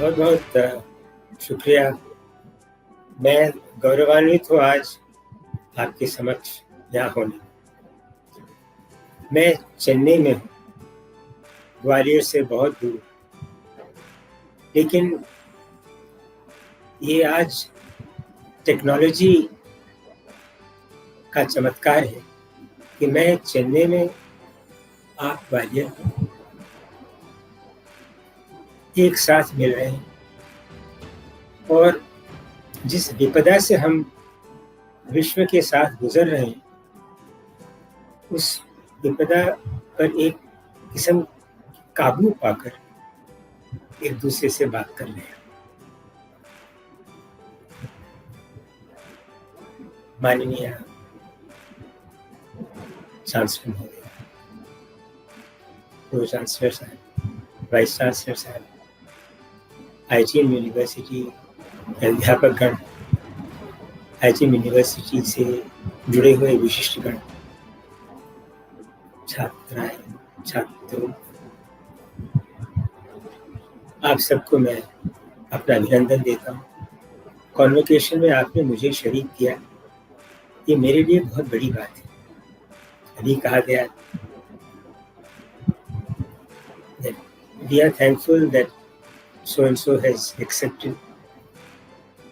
बहुत बहुत शुक्रिया। मैं गौरवान्वित हूँ आज आपके समक्ष यहाँ होने। मैं चेन्नई में हूँ, ग्वालियर से बहुत दूर, लेकिन ये आज टेक्नोलॉजी का चमत्कार है कि मैं चेन्नई में, आप ग्वालियर में एक साथ मिल रहे हैं और जिस विपदा से हम विश्व के साथ गुजर रहे हैं, उस विपदा पर एक किस्म काबू पाकर एक दूसरे से बात कर रहे हैं। माननीय चांसलर महोदय, प्रो चांसलर साहब, वाइस चांसलर साहब, IGM यूनिवर्सिटी अध्यापकगण, IGM यूनिवर्सिटी से जुड़े हुए विशिष्टगण, छात्राएं, छात्रों, आप सबको मैं अपना अभिनंदन देता हूँ। कॉन्वोकेशन में आपने मुझे शरीक किया, ये मेरे लिए बहुत बड़ी बात है। अभी कहा गया, we are thankful that so and so has accepted.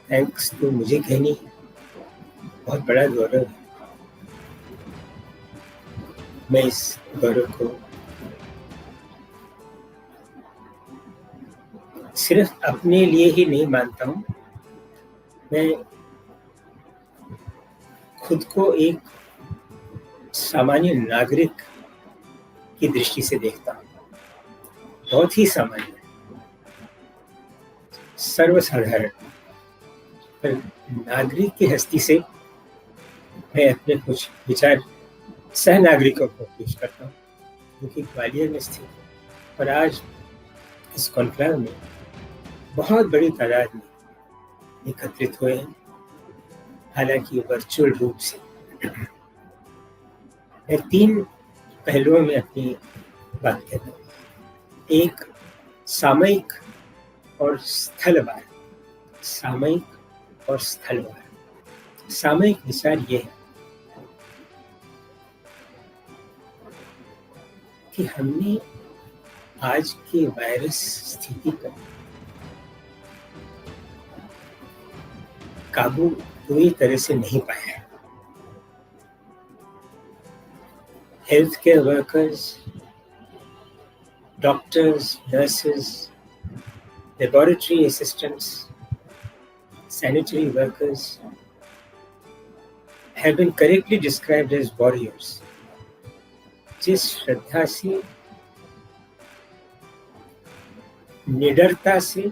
Thanks तो मुझे कहनी बहुत बड़ा गौरव है। मैं इस गौरव को सिर्फ अपने लिए ही नहीं मानता हूँ, मैं खुद को एक सामान्य नागरिक की दृष्टि से देखता हूँ। बहुत ही सामान्य, सर्वसाधारण, पर नागरिक की हस्ती से मैं अपने कुछ विचार सह नागरिकों को पेश करता हूँ, जो कि ग्वालियर में स्थित है। और आज इस कॉन्क्लेव में बहुत बड़ी तादाद में एकत्रित हुए हैं, हालांकि वर्चुअल रूप से। मैं 3 पहलुओं में अपनी बात कहता हूँ। एक, सामयिक और स्थलवार। सामयिक और स्थलवार। सामयिक विचार ये है कि हमने आज के वायरस स्थिति पर काबू पूरी तरह से नहीं पाया है। Health care workers, doctors, nurses, laboratory assistants, sanitary workers have been correctly described as warriors. जिस श्रद्धा से, निडरता से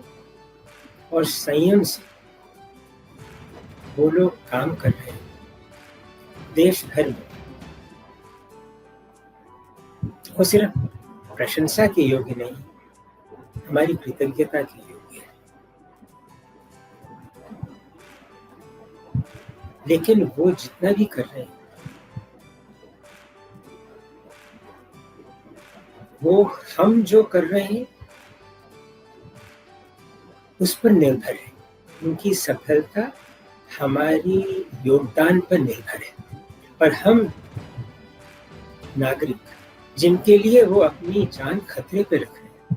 और संयम से वो लोग काम कर रहे हैं देश भर में, वो सिर्फ प्रशंसा के योग्य नहीं, हमारी कृतज्ञता के योग्य है। लेकिन वो जितना भी कर रहे हैं, वो हम जो कर रहे हैं उस पर निर्भर है। उनकी सफलता हमारी योगदान पर निर्भर है। पर हम नागरिक, जिनके लिए वो अपनी जान खतरे पे रख रहे हैं,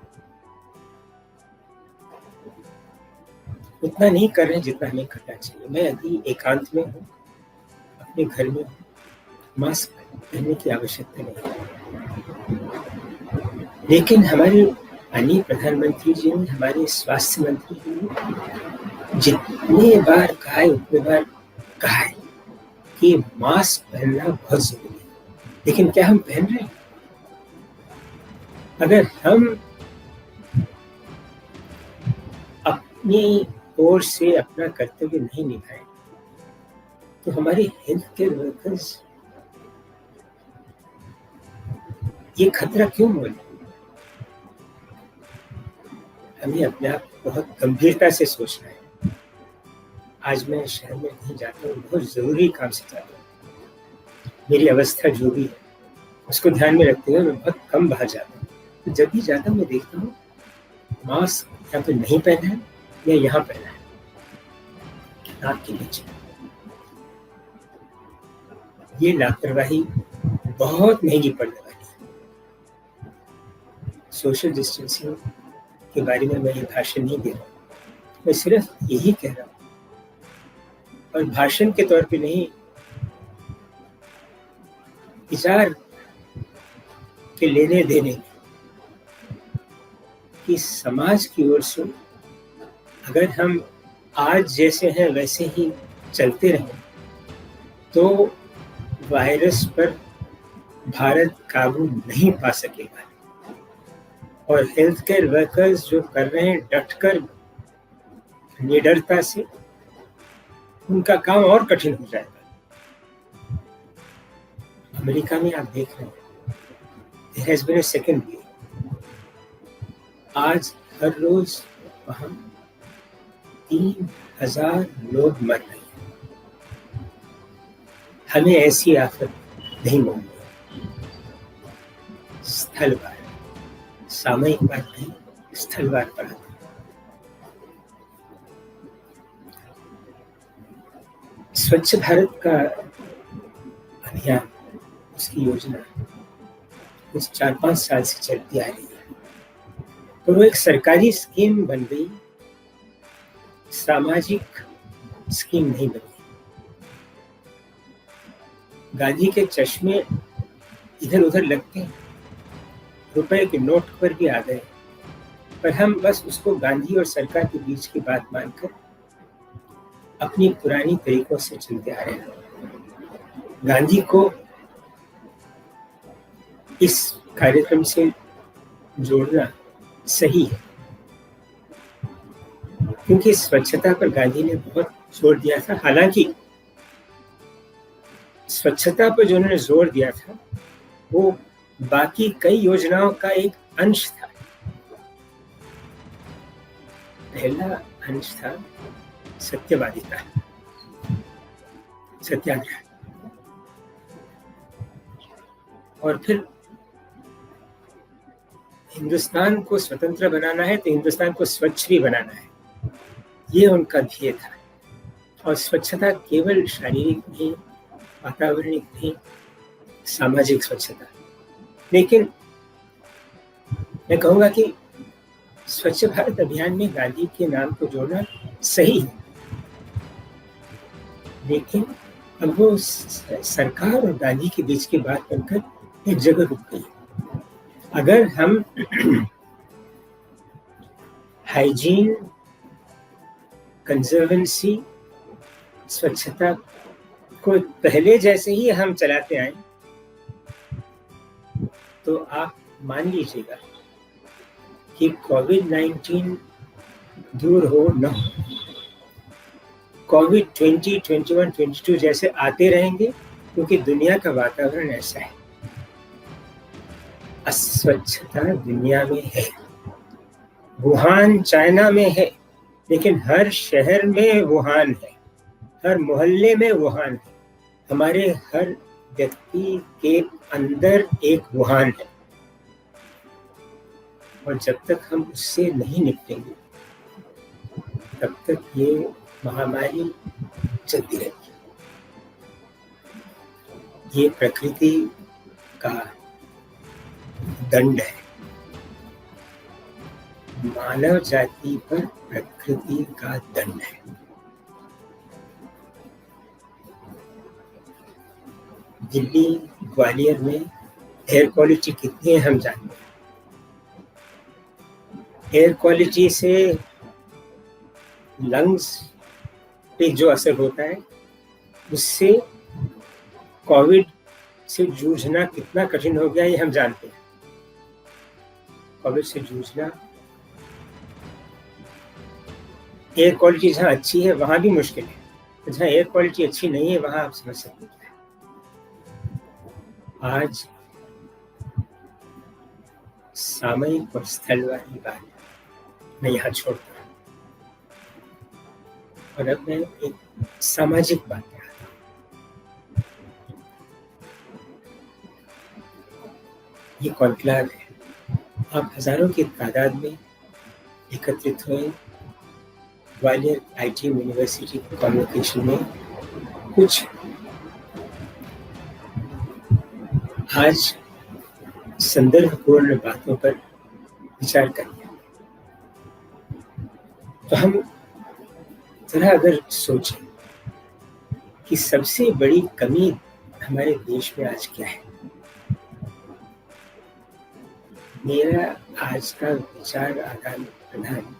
उतना नहीं कर रहे हैं जितना हमें करना चाहिए। मैं अभी एकांत में हूँ, अपने घर में हूँ, मास्क पहनने की आवश्यकता नहीं है। लेकिन हमारे माननीय प्रधानमंत्री जी ने, हमारे स्वास्थ्य मंत्री जी ने जितने बार कहा है, उतने बार कहा है कि मास्क पहनना बहुत जरूरी है। लेकिन क्या हम पहन रहे हैं? अगर हम अपनी ओर से अपना कर्तव्य नहीं निभाएं, तो हमारे हेल्थ केयर वर्कर्स ये खतरा क्यों मोल? हमें अपने आप को बहुत गंभीरता से सोचना है। आज मैं शहर में कहीं जाता हूँ, बहुत जरूरी काम से जाता हूँ। मेरी अवस्था जो भी है उसको ध्यान में रखते हुए मैं बहुत कम बाहर जाता हूँ। तो जब भी जाता हूँ मैं देखता हूँ मास्क या तो नहीं पहना है या यहाँ पहना है, नाक के नीचे। ये लापरवाही बहुत महंगी पड़ने वाली है। सोशल डिस्टेंसिंग के बारे में मैं ये भाषण नहीं दे रहा हूँ, मैं सिर्फ यही कह रहा हूँ, और भाषण के तौर पे नहीं, विचार के लेने देने कि समाज की ओर से अगर हम आज जैसे हैं वैसे ही चलते रहें तो वायरस पर भारत काबू नहीं पा सकेगा। और हेल्थ केयर वर्कर्स जो कर रहे हैं डटकर, निडरता से, उनका काम और कठिन हो जाएगा। अमेरिका में आप देख रहे हैं there has been a second wave। आज हर रोज वहां 3,000 लोग मर रहे हैं। हमें ऐसी आफत नहीं मिली। स्थलवार, सामयिक बात नहीं, स्थलवार पड़ा। स्वच्छ भारत का अभियान, उसकी योजना कुछ 4-5 साल से चलती आ रही है, तो वो एक सरकारी स्कीम बन गई, सामाजिक स्कीम नहीं बनी। गांधी के चश्मे इधर उधर लगते हैं, रुपए के नोट पर भी आ गए, पर हम बस उसको गांधी और सरकार के बीच की बात मानकर अपनी पुरानी तरीकों से चलते आ रहे हैं। गांधी को इस कार्यक्रम से जोड़ना सही है, क्योंकि स्वच्छता पर गांधी ने बहुत जोर दिया था। हालांकि स्वच्छता पर जो उन्होंने जोर दिया था वो बाकी कई योजनाओं का एक अंश था। पहला अंश था सत्यवादिता, सत्याग्रह, और फिर हिंदुस्तान को स्वतंत्र बनाना है तो हिंदुस्तान को स्वच्छ भी बनाना है, ये उनका ध्येय था। और स्वच्छता केवल शारीरिक नहीं, वातावरणिक नहीं, सामाजिक स्वच्छता। लेकिन मैं कहूँगा कि स्वच्छ भारत अभियान में गांधी के नाम को जोड़ना सही है, लेकिन अब वो सरकार और गांधी के बीच की बात बनकर एक जगह रुक गई। अगर हम हाइजीन, कंजर्वेंसी, स्वच्छता को पहले जैसे ही हम चलाते आए तो आप मान लीजिएगा कि कोविड-19 दूर हो न हो, कोविड-20, 21, 22 जैसे आते रहेंगे, क्योंकि दुनिया का वातावरण ऐसा है। अस्वच्छता दुनिया में है, वुहान चाइना में है, लेकिन हर शहर में वुहान है, हर मोहल्ले में वुहान है, हमारे हर व्यक्ति के अंदर एक वुहान है। और जब तक हम उससे नहीं निपटेंगे तब तक ये महामारी चलती रहेगी। ये प्रकृति का दंड है, मानव जाति पर प्रकृति का दंड है। दिल्ली, ग्वालियर में एयर क्वालिटी कितनी है हम जानते हैं। एयर क्वालिटी से लंग्स पे जो असर होता है, उससे कोविड से जूझना कितना कठिन हो गया ये हम जानते हैं। कोविड से जूझना, एयर क्वालिटी जहाँ अच्छी है वहाँ भी मुश्किल है, जहाँ एयर क्वालिटी अच्छी नहीं है वहाँ आप समझ सकते हैं। आज सामयिक और स्थल वाली बात मैं यहाँ छोड़ता हूँ, और अब मैं एक सामाजिक बात कर रहा हूँ। ये कॉन्क्लेव है, आप हजारों की तादाद में एकत्रित हुए ग्वालियर आईटीएम यूनिवर्सिटी कॉन्वोकेशन में कुछ आज संदर्भपूर्ण बातों पर विचार करें। तो हम जरा अगर सोचें कि सबसे बड़ी कमी हमारे देश में आज क्या है, मेरा आज का विचार आदान प्रदान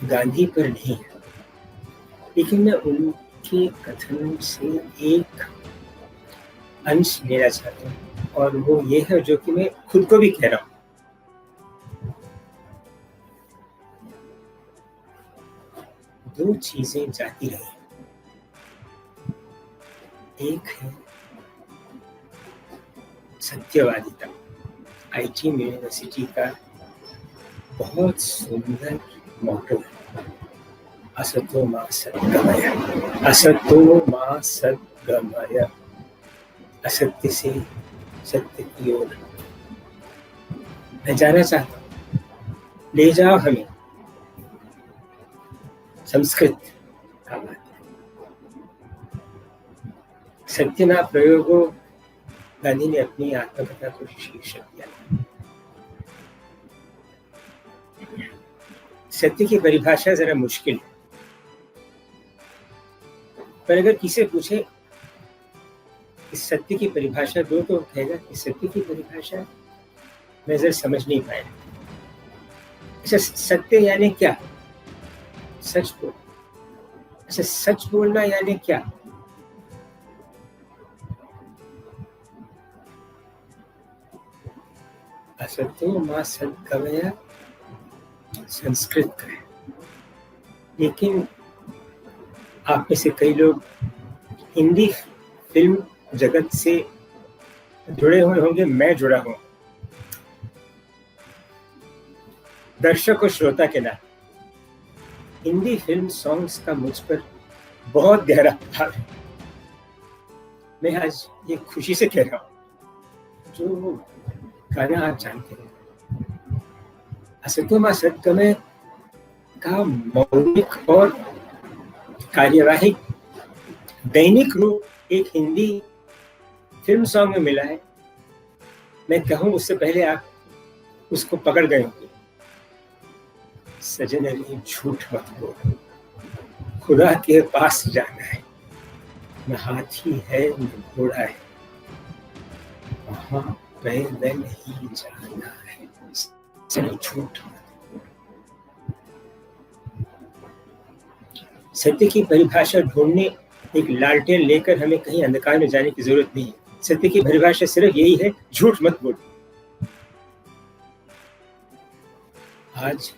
गांधी पर नहीं है, लेकिन मैं उनके कथन से एक अंश लेना चाहता हूँ, और वो ये है जो कि मैं खुद को भी कह रहा हूँ। दो चीजें जाती रही, एक है सत्यवादिता। आईटीएम यूनिवर्सिटी का बहुत सुंदर मोटो है, असतो मा सद्गमय, असतो मा सद्गमय, असत्य से सत्य की ओर। मैं जाना चाहता हूँ, ले जाओ हमें संस्कृत का बात। सत्यना प्रयोगो गांधी ने अपनी आत्मकथा को शीर्षक दिया। सत्य की परिभाषा जरा मुश्किल है, पर अगर किसी पूछे कि सत्य की परिभाषा दो, तो कहेगा कि सत्य की परिभाषा मैं जरा समझ नहीं पाया। अच्छा, सत्य यानी क्या? सच बोल। अच्छा, सच बोलना यानी क्या? असतो मा सद्गमय संस्कृत का है, लेकिन आप में से कई लोग हिंदी फिल्म जगत से जुड़े हुए होंगे, मैं जुड़ा हूं दर्शक और श्रोता के नाते। हिंदी फिल्म सॉन्ग्स का मुझ पर बहुत गहरा प्रभाव है। मैं आज ये खुशी से कह रहा हूं, जो गाना आप जानते हैं, असतो मा सद्गमय का मौलिक और कार्यवाहिक दैनिक रूप एक हिंदी फिल्म सॉन्ग में मिला है। मैं कहूं उससे पहले आप उसको पकड़ गए होंगे। सजन अली झूठ मत बोल, खुदा के पास जाना है, न हाथी है न घोड़ा है, वहां पैदल ही जाना है, चलो झूठ मत बोल। सत्य की परिभाषा ढूंढने एक लालटेन लेकर हमें कहीं अंधकार में जाने की जरूरत नहीं है। सत्य की परिभाषा सिर्फ यही है, झूठ मत बोल। आज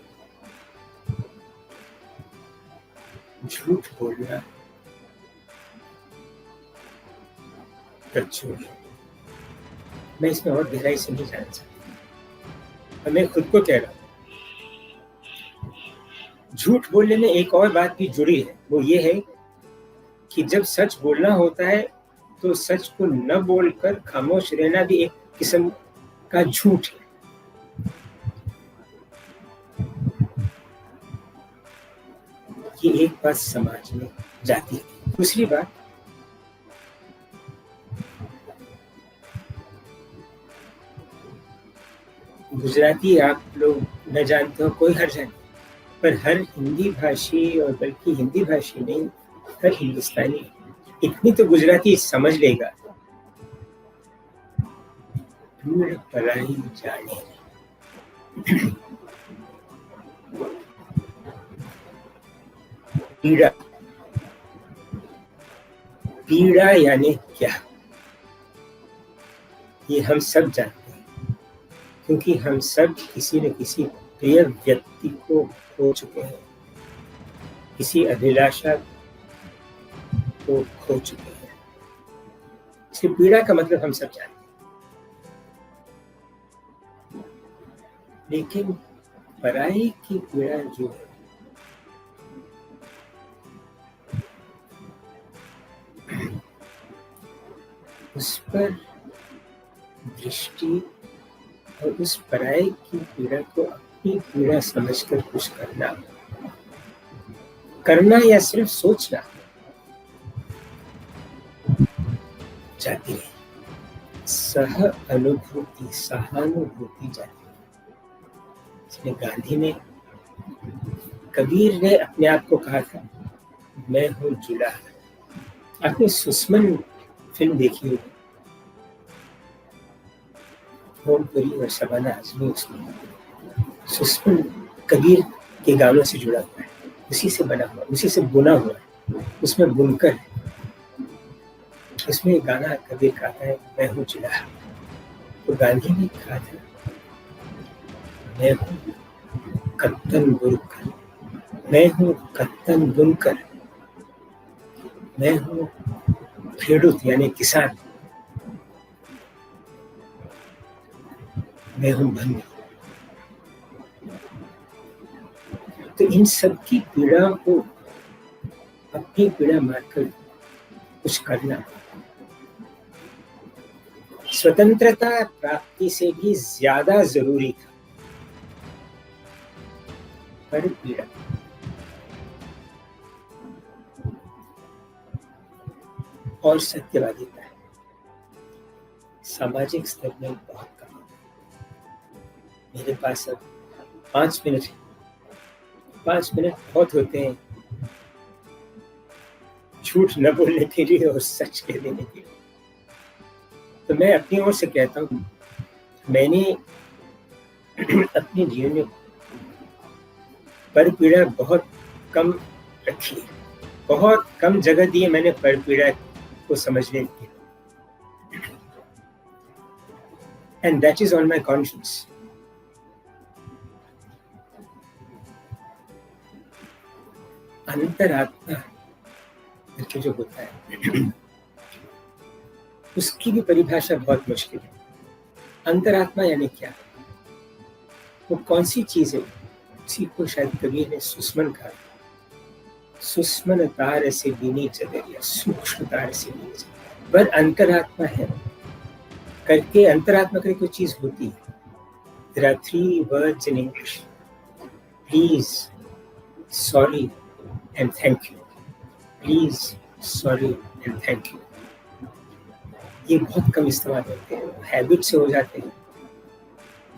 झूठ बोलना प्रचुर है। मैं इसमें और गहराई से नहीं जाना चाहता, और मैं खुद को कह रहा हूं, झूठ बोलने में एक और बात भी जुड़ी है। वो ये है कि जब सच बोलना होता है तो सच को न बोलकर खामोश रहना भी एक किस्म का झूठ है। ये एक बात समाज में जाती है। दूसरी बात, गुजराती आप लोग न जानते हो, कोई हर्ज नहीं, पर हर हिंदी भाषी, और बल्कि हिंदी भाषी नहीं, हर हिंदुस्तानी इतनी तो गुजराती समझ लेगा, दूर पराई जाने। पीड़ा, पीड़ा यानी क्या, ये हम सब जानते हैं, क्योंकि हम सब किसी न किसी प्रिय व्यक्ति को खो चुके हैं, किसी अभिलाषा को खो चुके हैं। इसलिए पीड़ा का मतलब हम सब जानते हैं, लेकिन पराई की पीड़ा जो है, उस पर दृष्टि और उस पराये की पीड़ा को अपनी पीड़ा समझकर कुछ करना या सिर्फ सोचना जाती है। सह अनुभूति, सहानुभूति जाती है। इसमें गांधी ने, कबीर ने अपने आप को कहा था, मैं हूं जुलाहा। आपने सुस्मन फिल्म देखी होगी, ओमपुरी और शबाना आजमी उसमें। सुस्मन कबीर के गानों से जुड़ा हुआ है, उसी से बना हुआ, उसी से बुना हुआ है, उसमें बुनकर है। उसमें गाना कबीर कहता है, मैं हूँ जुलाहा। तो गांधी ने कहा था, मैं हूँ कत्तन बुनकर, मैं हूँ कत्तन बुनकर, मैं हूँ खेडूत यानी किसान, मैं हूँ बंदी। तो इन सब की पीड़ा को अपनी पीड़ा मानकर कुछ करना स्वतंत्रता प्राप्ति से भी ज्यादा जरूरी था। पर पीड़ा और सत्यवादिता है सामाजिक स्तर में बहुत कम है। मेरे पास अब 5 मिनट है, 5 मिनट बहुत होते हैं झूठ न बोलने के लिए और सच कह देने के लिए। तो मैं अपनी ओर से कहता हूँ, मैंने अपने जीवन में पर पीड़ा बहुत कम रखी है, बहुत कम जगह दी है मैंने पर पीड़ा को समझने के लिए। And that is on my conscious. अंतरात्मा करके जो होता है उसकी भी परिभाषा बहुत मुश्किल है। अंतरात्मा यानी क्या, वो कौन सी चीज है? उसी को शायद कबीर ने सुस्मन कहा, सुस्मन तार से बीनी चदरिया, सूक्ष्म तार से बीनी चदरिया। पर अंतरात्मा है करके, अंतरात्मा करके कोई चीज होती है। There are 3 words in English: please, sorry and thank you. Please, sorry and thank you. ये बहुत कम इस्तेमाल होते हैं, हैबिट से हो जाते हैं।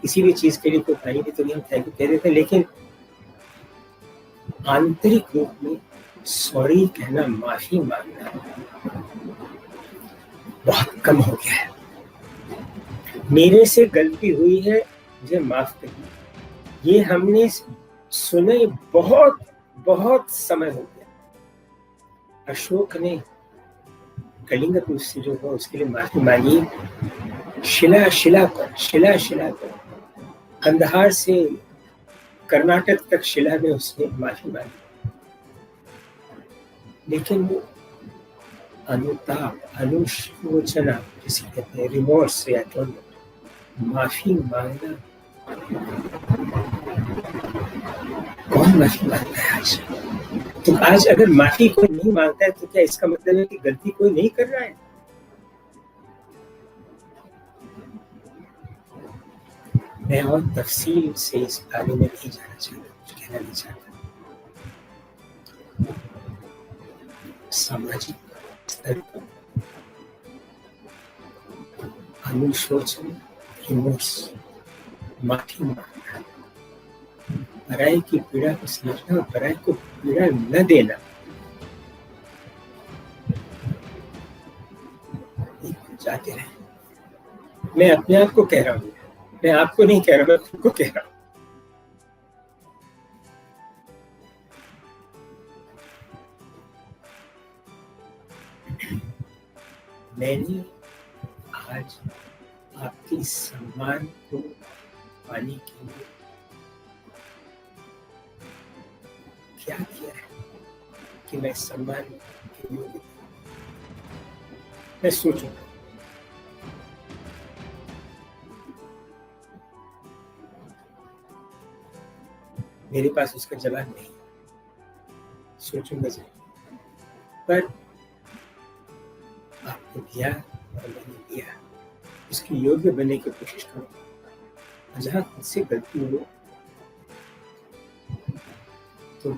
किसी भी चीज के लिए कोई पानी भी तो नहीं हम थैंक यू कह देते हैं, लेकिन आंतरिक रूप में सॉरी कहना, माफी मांगना बहुत कम हो गया है। मेरे से गलती हुई है, मुझे माफ करिए, ये हमने सुने बहुत बहुत समय हो गया। अशोक ने कलिंग से जो हुआ उसके लिए माफी मांगी, शिला पर कंदहार से कर्नाटक तक शिला में उसने माफी मांगी। लेकिन वो अनुताप, अनुशोचना जिसे कहते हैं, रिमोर्स या माफी मांगना, कौन माफी मांगता है आज? तो आज अगर माफी कोई नहीं मांगता है तो क्या इसका मतलब है कि गलती कोई नहीं कर रहा है? मैं और तफसील से इस बारे में नहीं जाना चाहता, कुछ कहना नहीं चाहता। सामाजिक स्तर पर अनुशोचन, रिमोर्स, माफी मांगना, पराये की पीड़ा को समझना और पराये को पीड़ा न देना, जाते रहे। मैं अपने आप को कह रहा हूँ, मैं आपको नहीं कह रहा, मैं खुद को कह रहा हूँ। मैंने आज आपके सम्मान को पाने के लिए क्या किया है कि मैं सम्मान के योग्य हूं? मैं सोचूंगा। मेरे पास उसका जवाब नहीं, सोचूंगा जरूर। पर आपने दिया और मैंने दिया, उसकी योग्य बनने की कोशिश करूंगा। जहाँ खुद से गलती हो तो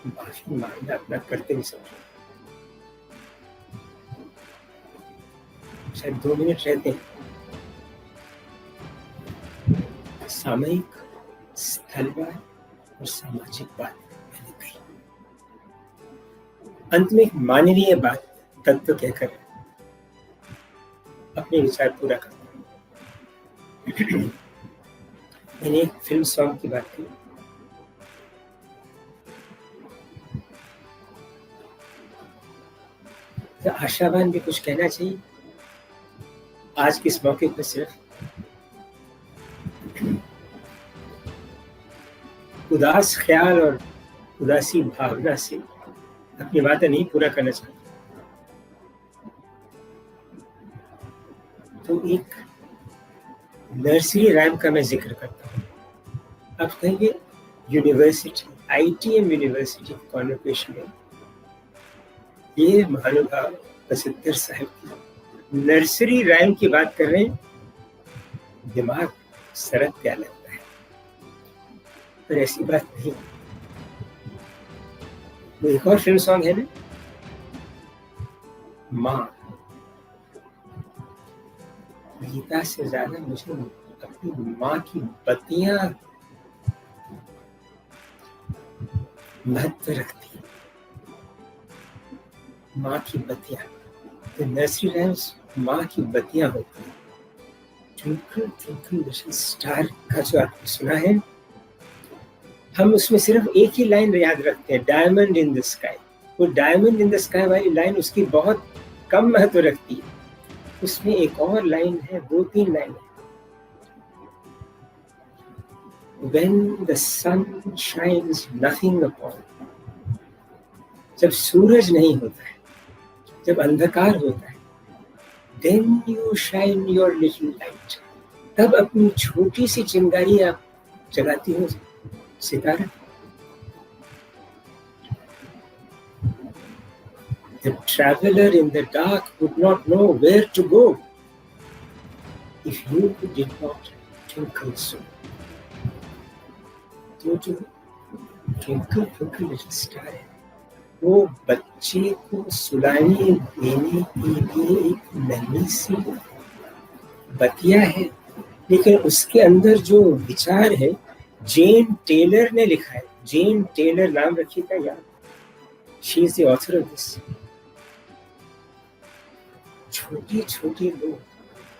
माफी मांगना अपना कर्तव्य समझो। शायद 2 मिनट रहते हैं। सामयिक, स्थलवार और सामाजिक बात मैंने कही। अंत में एक मानवीय बात तत्व कहकर अपने विचार पूरा करता हूँ। मैंने एक फिल्म सॉन्ग की बात की। तो आशावान भी कुछ कहना चाहिए आज के इस मौके पर। सिर्फ उदास ख्याल और उदासी भावना से अपनी बातें नहीं पूरा करना चाहता। तो एक नर्सरी राइम का मैं जिक्र करता हूँ। आप कहेंगे यूनिवर्सिटी, ITM यूनिवर्सिटी कॉन्वोकेशन में ये महानुभाव बसिद्दर साहब की नर्सरी राइम की बात कर रहे हैं। दिमाग सरक क्या लगता है, पर ऐसी बात नहीं। वो एक और फिल्म सॉन्ग है ना, माँ। गीता से ज्यादा मुझे अपनी माँ की बत्तियां महत्व रखती है। माँ की बत्तियां, तो नर्सरी राइम्स माँ की बत्तियां होती है। ट्विंकल ट्विंकल लिटिल स्टार का जो आपने सुना है, हम उसमें सिर्फ एक ही लाइन याद रखते हैं, डायमंड इन द स्काई। वो डायमंड इन द स्काई वाली लाइन उसकी बहुत कम महत्व रखती है। उसमें एक और लाइन है, 2-3 लाइन है। When the sun shines nothing upon, जब सूरज नहीं होता है, जब अंधकार होता है, then you shine your little light, तब अपनी छोटी सी चिंगारी आप जगाती हो, सितारा। The traveler in the dark would not know where to go if you did not twinkle so. तो जो ट्विंकल ट्विंकल लिटिल स्टार है, वो बच्चे को सुलाने देने के लिए एक नन्ही सी बतिया है, लेकिन उसके अंदर जो विचार है जेन टेलर ने लिखा है। जेन टेलर नाम रखिएगा यार, she is the author of this. छोटे छोटे लोग,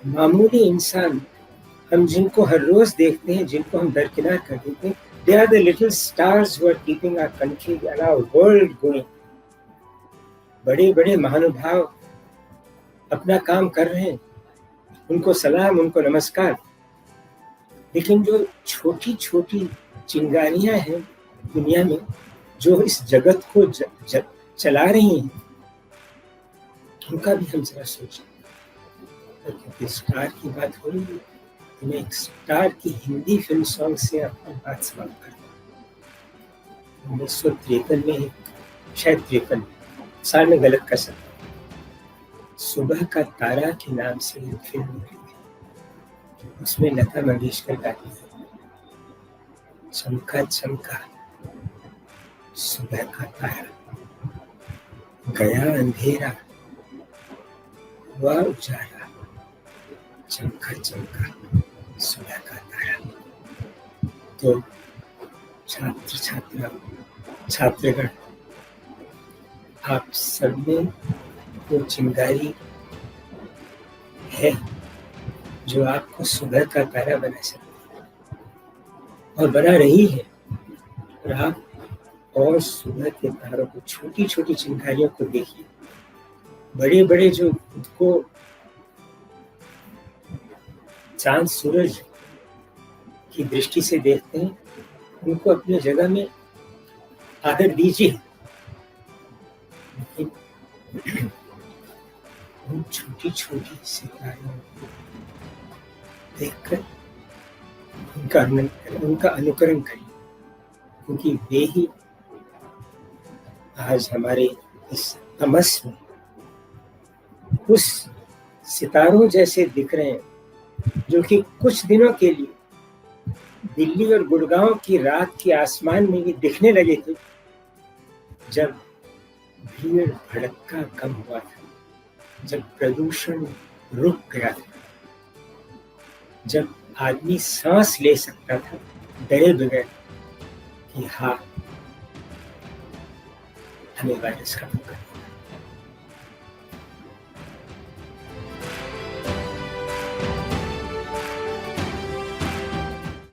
मामूली इंसान, हम जिनको हर रोज देखते हैं, जिनको हम दरकिनार कर देते हैं, they are the little stars who are keeping our country and our world going. बड़े बड़े महानुभाव अपना काम कर रहे हैं, उनको सलाम, उनको नमस्कार। लेकिन जो छोटी छोटी चिंगारियां हैं दुनिया में, जो इस जगत को चला रही हैं, उनका भी हम जरा सोचें। क्योंकि स्टार की बात हो रही है, तो मैं एक स्टार की हिंदी फिल्म सॉन्ग से अपनी बात समाप्त करता हूँ। 1953 में, शायद 53 साल में, गलत कर सकता हूँ, सुबह का तारा के नाम से एक फिल्म निकली थी। उसमें लता मंगेशकर गाती है, चमका चमका सुबह का तारा, गया अंधेरा हुआ उजाला, चमका चमका सुबह का तारा। तो छात्र छात्रा छात्रगण, आप सब में वो चिंगारी है जो आपको सुबह का तारा बना सकती है, और बना रही है। और आप और सुबह के तारों को, छोटी छोटी चिंगारियों को देखिए। बड़े बड़े जो खुद को चांद सूरज की दृष्टि से देखते हैं, उनको अपनी जगह में आदर दीजिए। लेकिन उन छोटी छोटी सितारों को देखकर उनका अनुकरण करिए, क्योंकि वे ही आज हमारे इस तमस में उस सितारों जैसे दिख रहे हैं जो कि कुछ दिनों के लिए दिल्ली और गुड़गांव की रात के आसमान में ये दिखने लगे थे, जब भीड़ भड़का कम हुआ था, जब प्रदूषण रुक गया था, जब आदमी सांस ले सकता था डरे बगैर कि हाँ, हमें वायरस खत्म करना।